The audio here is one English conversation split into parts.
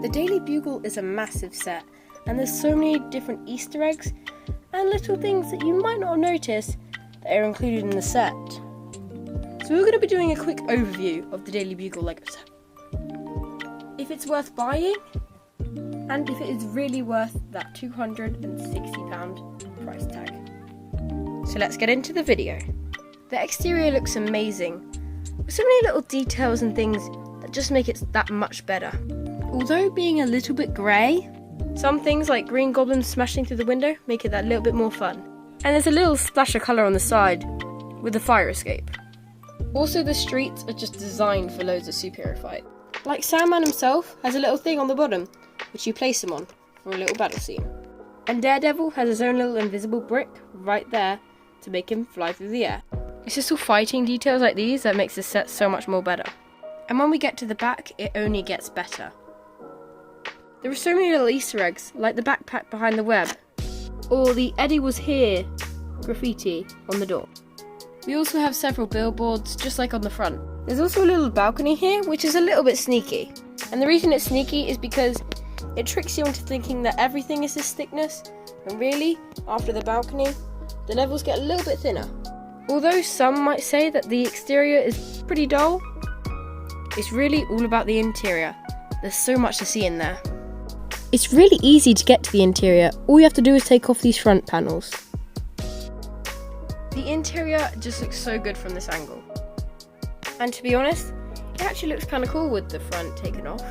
The Daily Bugle is a massive set, and there's so many different Easter eggs and little things that you might not have noticed that are included in the set. So we're going to be doing a quick overview of the Daily Bugle Lego set. If it's worth buying, and if it is really worth that £260 price tag. So let's get into the video. The exterior looks amazing, with so many little details and things that just make it that much better. Although being a little bit grey, some things like green goblins smashing through the window make it that little bit more fun. And there's a little splash of colour on the side with a fire escape. Also, the streets are just designed for loads of superhero fight. Like Sandman himself has a little thing on the bottom which you place him on for a little battle scene. And Daredevil has his own little invisible brick right there to make him fly through the air. It's just all fighting details like these that makes the set so much more better. And when we get to the back, it only gets better. There are so many little Easter eggs, like the backpack behind the web, or the Eddie was here graffiti on the door. We also have several billboards, just like on the front. There's also a little balcony here, which is a little bit sneaky. And the reason it's sneaky is because it tricks you into thinking that everything is this thickness, and really, after the balcony, the levels get a little bit thinner. Although some might say that the exterior is pretty dull, it's really all about the interior. There's so much to see in there. It's really easy to get to the interior. All you have to do is take off these front panels. The interior just looks so good from this angle. And to be honest, it actually looks kind of cool with the front taken off.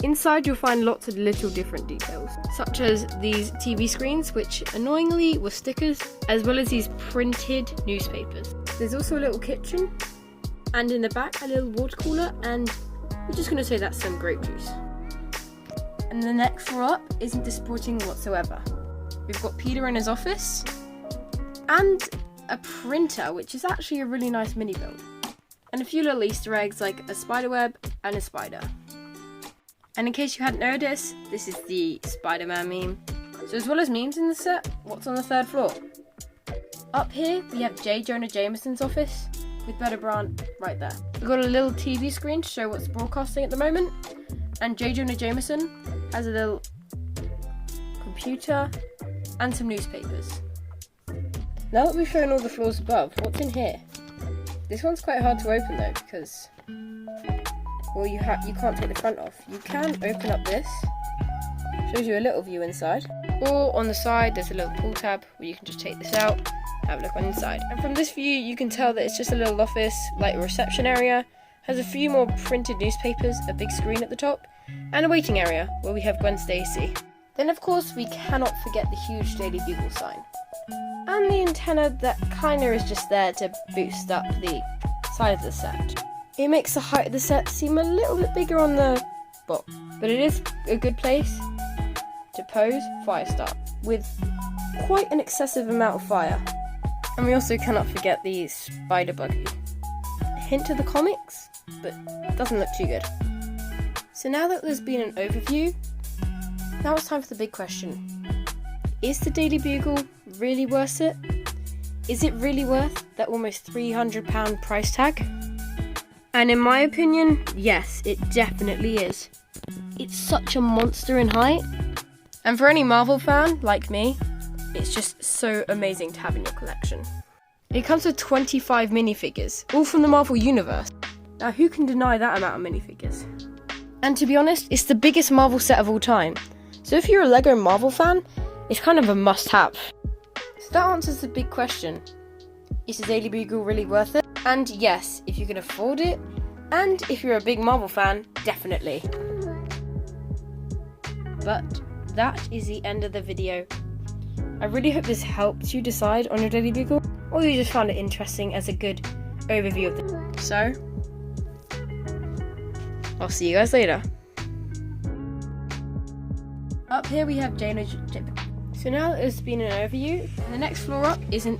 Inside you'll find lots of little different details, such as these TV screens, which annoyingly were stickers, as well as these printed newspapers. There's also a little kitchen, and in the back a little water cooler, and we're just going to say that's some grape juice. And the next floor up isn't disappointing whatsoever. We've got Peter in his office, and a printer, which is actually a really nice mini build. And a few little Easter eggs like a spider web and a spider. And in case you hadn't noticed, this is the Spider-Man meme. So as well as memes in the set, what's on the third floor? Up here we have J. Jonah Jameson's office with Better Brand right there. We've got a little TV screen to show what's broadcasting at the moment. And J. Jonah Jameson has a little computer and some newspapers. Now that we've shown all the floors above, what's in here? This one's quite hard to open though because, well, you can't take the front off. You can open up this. Shows you a little view inside. Or on the side there's a little pull tab where you can just take this out, have a look on inside. And from this view you can tell that it's just a little office, like a reception area. Has a few more printed newspapers, a big screen at the top, and a waiting area where we have Gwen Stacy. Then of course we cannot forget the huge Daily Bugle sign. And the antenna that kinda is just there to boost up the size of the set. It makes the height of the set seem a little bit bigger on the box, but it is a good place to pose fire start with quite an excessive amount of fire. And we also cannot forget the spider buggy. A hint to the comics, but doesn't look too good. So now that there's been an overview, now it's time for the big question. Is the Daily Bugle really worth it? Is it really worth that almost £300 price tag? And in my opinion, yes, it definitely is. It's such a monster in height. And for any Marvel fan like me, it's just so amazing to have in your collection. It comes with 25 minifigures, all from the Marvel Universe. Now who can deny that amount of minifigures? And to be honest, it's the biggest Marvel set of all time. So if you're a Lego Marvel fan, it's kind of a must-have. So that answers the big question. Is the Daily Bugle really worth it? And yes, if you can afford it, and if you're a big Marvel fan, definitely. But that is the end of the video. I really hope this helped you decide on your Daily Bugle, or you just found it interesting as a good overview of the. So, I'll see you guys later. Up here we have Jane. So now that there's been an overview, the next floor up isn't